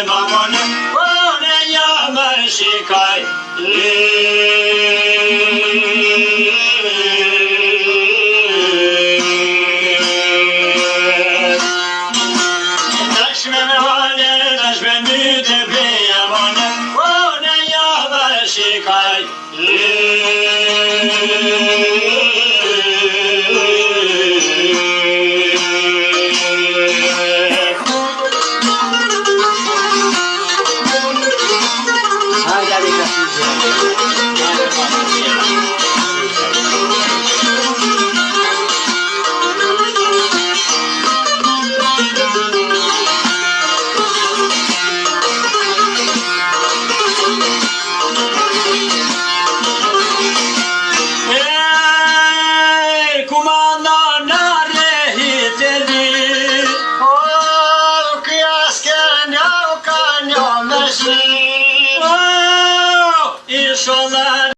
mamone, one jam shikaj. Dashme me hale, dashme myte beja mone, one jam shikaj.